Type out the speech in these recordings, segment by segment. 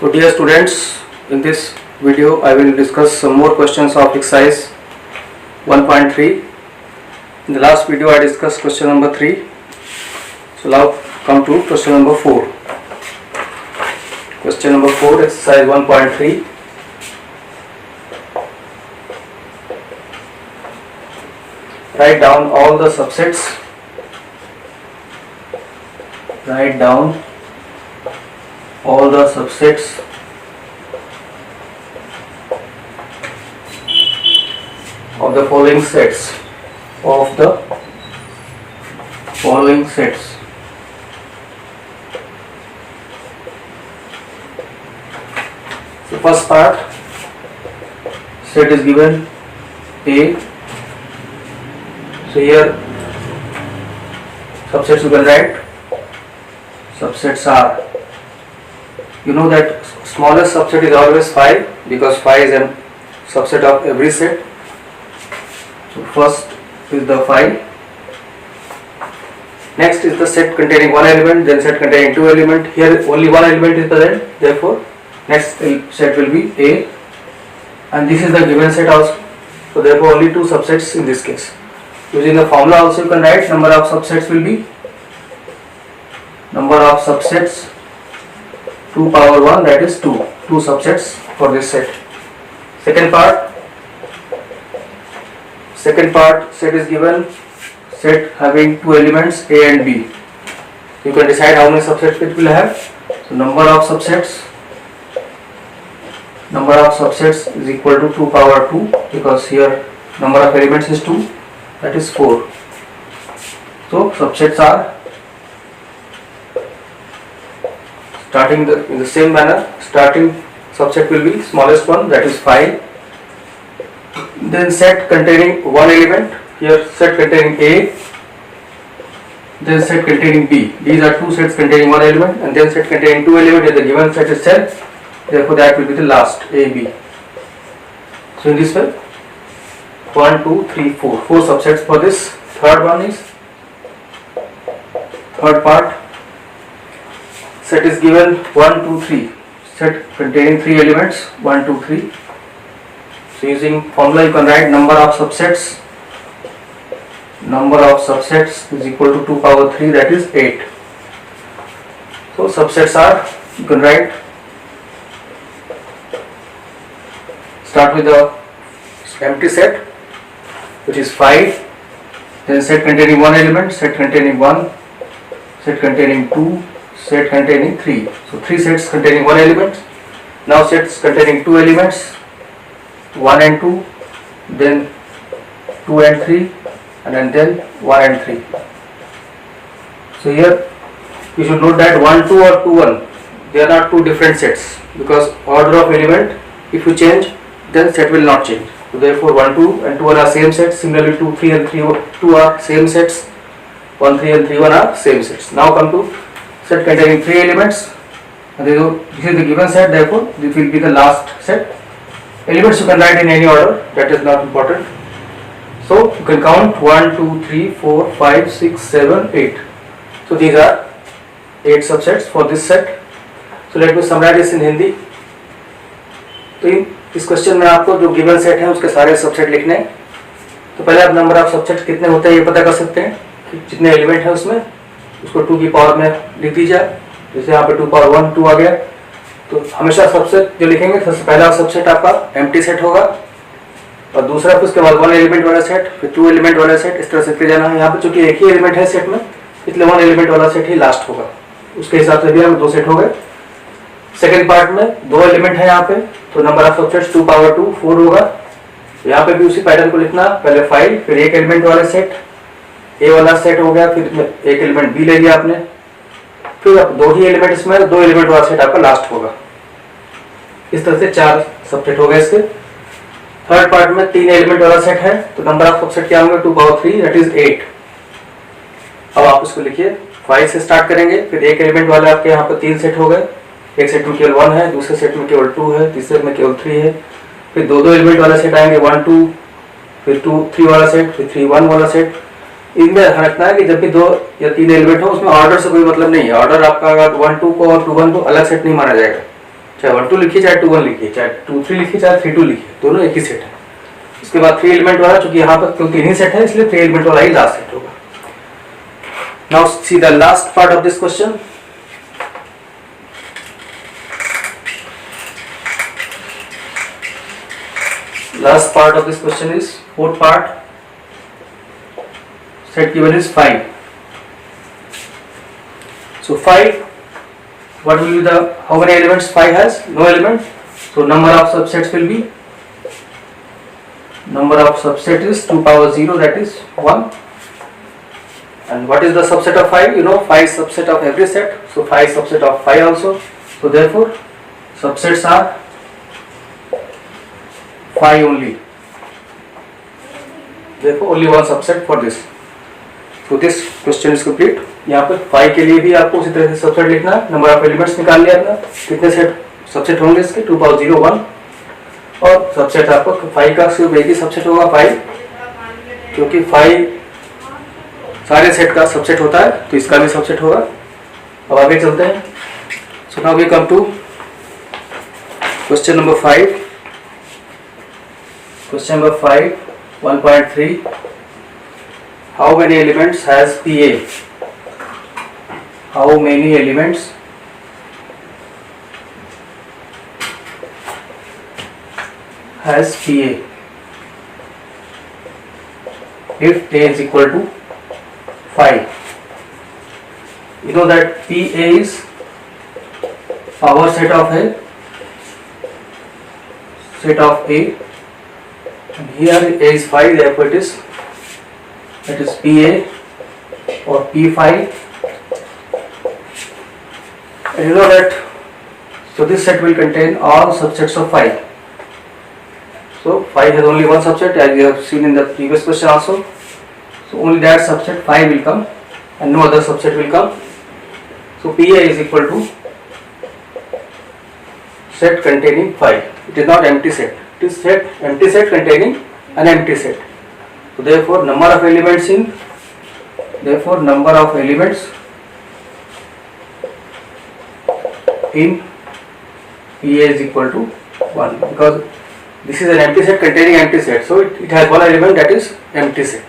So dear students, in this video I will discuss some more questions of exercise 1.3. In the last video I discussed question number 3. So now come to question number 4. Question number 4, exercise 1.3. Write down all the subsets. Write down all the subsets of the following sets. So first part, set is given A. So here subsets you can write. Subsets are, you know that smallest subset is always 5 because 5 is a subset of every set. So first is the 5. Next is the set containing one element, then set containing two elements. Here only one element is present, therefore next set will be A, and this is the given set also. So therefore only two subsets in this case. Using the formula also you can write number of subsets will be number of subsets 2 power 1, that is 2 subsets for this set. Second part, set is given, set having two elements A and B. You can decide how many subsets it will have. So number of subsets is equal to 2 power 2 because here number of elements is 2, that is 4. So subsets are starting in the same manner. Starting subset will be smallest one, that is 5. Then set containing one element, here set containing A, then set containing B. These are two sets containing one element, and then set containing two elements in the given set itself. Therefore that will be the last, A, B. So in this way 1, 2, 3, 4 subsets for this. Third part, set is given 1, 2, 3, set containing 3 elements 1, 2, 3. So using formula you can write number of subsets is equal to 2 power 3, that is 8. So subsets are, you can write, start with the empty set which is 5, then set containing one element, set containing 1, set containing 2, set containing 3. So 3 sets containing one element. Now sets containing two elements 1 and 2, then 2 and 3, and then 1 and 3. So here you should note that 1, 2 or 2, 1, they are not two different sets because order of element, if you change then set will not change. So therefore 1, 2 and 2, 1 are same sets. Similarly 2, 3 and 3, 2 are same sets. 1, 3 and 3, 1 are same sets. Now come to set containing 3 elements. And this is the given set, therefore this will be the last set. Elements you can write in any order, that is not important. So you can count 1, 2, 3, 4, 5, 6, 7, 8. So these are 8 subsets for this set. So let me summarize this in Hindi. तो इस question में आपको जो given set है उसके सारे subset लिखने हैं. तो पहले आप नंबर ऑफ सबसेट कितने होते हैं ये पता कर सकते हैं कि जितने एलिमेंट है उसमें उसको 2 की पावर में लिख दीजिए. जैसे यहाँ पे 2 पावर 1 2 आ गया, तो हमेशा सबसेट जो लिखेंगे सबसे पहला सबसेट आपका एम्प्टी सेट होगा और दूसरा फिर उसके बाद 1 एलिमेंट वाला सेट, फिर 2 एलिमेंट वाला सेट, इस तरह से फिर जाना है. यहाँ पे चूंकि एक ही एलिमेंट है सेट में इसलिए 1 एलिमेंट वाला सेट ही लास्ट होगा. उसके हिसाब से भी हमें 2 सेट हो गए. सेकेंड पार्ट में 2 एलिमेंट है यहाँ पे, तो नंबर ऑफ सबसेट्स 2 पावर 2 4 होगा. यहाँ पे भी उसी पैटर्न को लिखना, पहले 5 फिर एक एलिमेंट वाला सेट, ए वाला सेट हो गया, फिर एक एलिमेंट बी ले लिया आपने, फिर अब 2 ही एलिमेंट इसमें, 2 एलिमेंट वाला सेट आपका लास्ट होगा. इस तरह से 4 सबसेट हो गए इसके. थर्ड पार्ट में 3 एलिमेंट वाला सेट है, तो नंबर ऑफ सबसेट क्या होंगे 2 पावर 3, दैट इज 8. अब आप इसको लिखिए, 5 से स्टार्ट करेंगे, फिर एक एलिमेंट वाले आपके यहाँ पर 3 सेट हो गए. एक सेट में केवल 1 है, दूसरे सेट में केवल 2 है, तीसरे में केवल 3 है. फिर 2 एलिमेंट वाला सेट आएंगे 1 2, फिर 2 3 वाला सेट, फिर 3 1 वाला सेट. इनमें ध्यान रखना है कि जब भी 2 या 3 एलिमेंट हो उसमें ऑर्डर से कोई मतलब नहीं है. ऑर्डर आपका 1 2 को और 2 1 को अलग सेट नहीं माना जाएगा. चाहे 1 2 लिखिए चाहे 2 1 लिखिए, चाहे 2 3 लिखिए चाहे 3 2 लिखिए, दोनों एक ही सेट है। उसके बाद 3 एलिमेंट वाला, चूंकि यहाँ पर क्योंकि तीन ही सेट है इसलिए 3 एलिमेंट वाला ही लास्ट सेट होगा। Now see the last part of this question. Last part of this question is fourth part. Set given is 5. So 5, what will be the, how many elements 5 has? No element. So number of subsets will be, number of subset is 2 power 0, that is 1. And what is the subset of 5? You know 5 is subset of every set. So 5 is subset of 5 also. So therefore subsets are 5 only. Therefore only one subset for this. So this question is complete. यहाँ पर 5 के लिए भी आपको उसी तरह से subset लिखना है। नंबर ऑफ एलिमेंट्स निकाल लिया आपने, कितने सेट सबसेट होंगे इसके, 2 पावर 0 1, और सबसेट आपको 5 का सिर्फ एक ही सबसेट होगा 5, क्योंकि 5 सारे सेट का सबसेट होता है तो इसका भी सबसेट होगा। अब आगे चलते हैं। So now we come to question number 5. Question number 5, 1.3. How many elements has PA? How many elements has PA? If A is equal to 5. You know that PA is power set of A, set of A. And here A is 5, therefore it is PA or P5. And you know that, so this set will contain all subsets of 5. So 5 has only one subset, as we have seen in the previous question also. So only that subset 5 will come and no other subset will come. So PA is equal to set containing 5. It is not empty set. It is set, empty set containing an empty set. So therefore number of elements in PA is equal to 1, because this is an empty set containing empty set, so it has one element, that is empty set.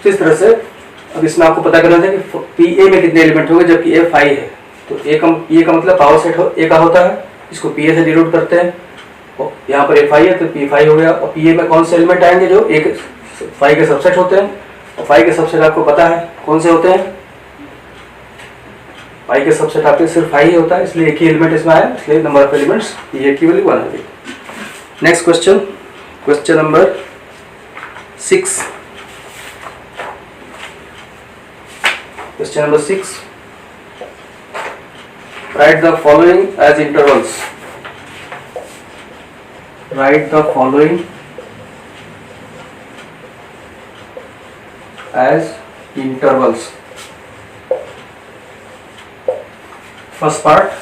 तो इस तरह से अब इसमें आपको पता करना है कि PA में कितने एलिमेंट होंगे, जबकि A 5 है तो A का मतलब पावर सेट A का होता है, इसको PA से डिनोट करते हैं। यहाँ पर A5 है तो P5 हो गया। और PA में कौन से एलिमेंट आएंगे जो एक 5 के सबसेट होते हैं, और 5 के सबसेट आपको पता है कौन से होते हैं, 5 के सबसेट आपके सिर्फ 5 ही होता है, इसलिए एक ही एलिमेंट इसमें आया, इसलिए नंबर ऑफ एलिमेंट्स PA की वैल्यू 1 होगी। Next question, question number 6. Question number 6. Write the following as intervals. Write the following as intervals. First part.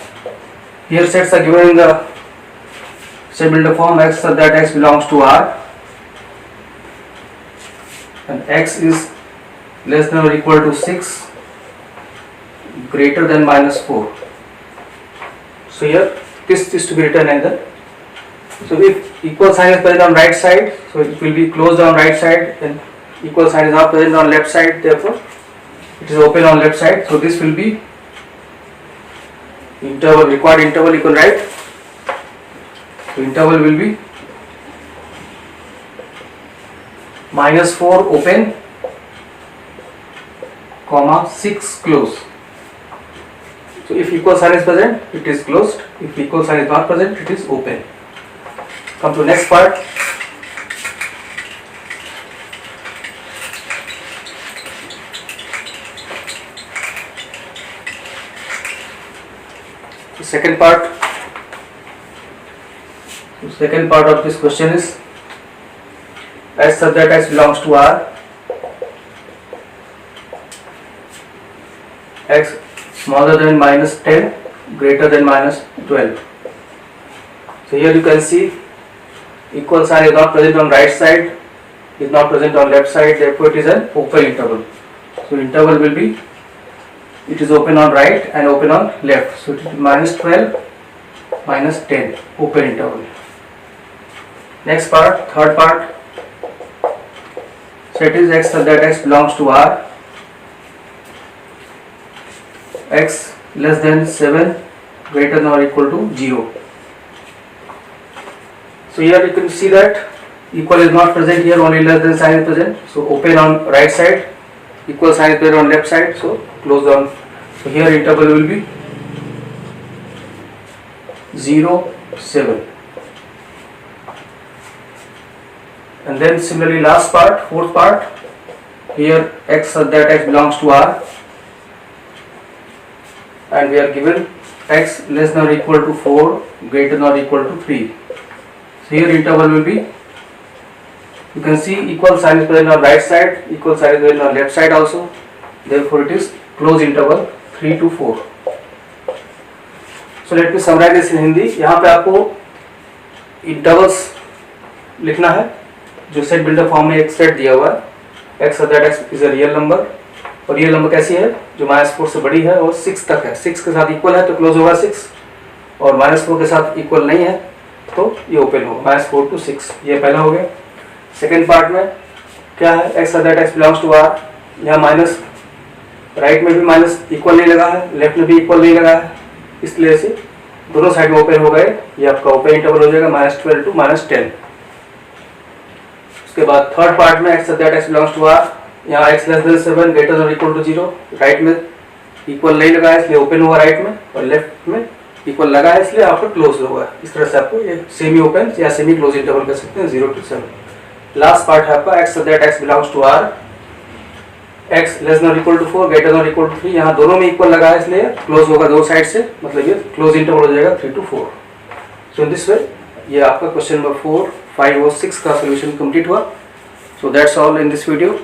Here sets are given in the set builder form. X such that X belongs to R and X is less than or equal to 6, greater than -4. So here this is to be written in the, so if equal sign is present on right side, so it will be closed on right side, and equal sign is not present on left side, therefore it is open on left side. So this will be interval, required interval you can write. So interval will be -4 open, comma 6 close. So if equal sign is present, it is closed. If equal sign is not present, it is open. Come to next part. The second part. The second part of this question is as such that X belongs to R, X smaller than -10, greater than -12. So here you can see equal sign is not present on right side, is not present on left side, therefore it is an open interval. So interval will be, it is open on right and open on left. So it is -12 minus 10 open interval. Next part, third part, set is x such that x belongs to R, x less than 7 greater than or equal to 0. So here you can see that equal is not present here, only less than sign is present. So open on right side, equal sign is present on left side, so close down. So here interval will be 0, 7. And then similarly last part, fourth part, here x such that x belongs to R, and we are given x less than or equal to 4 greater than or equal to 3. So here interval will be, you can see equal sign is present on right side, equal sign is present on left side also, therefore it is close interval 3 to 4. So let me summarize this in Hindi. यहाँ पे आपको intervals लिखना है जो set builder form में एक set दिया हुआ है, x that x is a real number, और रियल नंबर कैसी है जो -4 से बड़ी है और 6 तक है, 6 के साथ इक्वल है तो क्लोज होगा 6, और -4 के साथ इक्वल नहीं है तो ये ओपन होगा -4 to 6. ये पहला हो गया. सेकेंड पार्ट में क्या है, x that x belongs to R, यहाँ माइनस राइट में भी माइनस इक्वल नहीं लगा है, लेफ्ट में भी इक्वल नहीं लगा है, इसलिए से दोनों साइड में ओपन हो गए. ये आपका ओपन इंटरवल हो जाएगा -12 to -10. उसके बाद थर्ड पार्ट में x that x belongs to R, यहाँ x less than 7 greater than equal to 0, right में इक्वल नहीं लगा है इसलिए ओपन हुआ राइट में, और लेफ्ट में इक्वल लगा है इसलिए आपको क्लोज होगा. इस तरह से आपको ये सेमी ओपन या सेमी क्लोज इंटरवल कर सकते हैं 0 to 7. लास्ट पार्ट है आपका x that x belongs to R, x less than equal to 4 greater than equal to 3, यहाँ दोनों में इक्वल लगा है इसलिए क्लोज होगा दो साइड से, मतलब ये क्लोज इंटरवल हो जाएगा 3 to 4. So in this way ये आपका क्वेश्चन नंबर 4, 5 और 6 का सोल्यूशन कंप्लीट हुआ. So that's all in this video.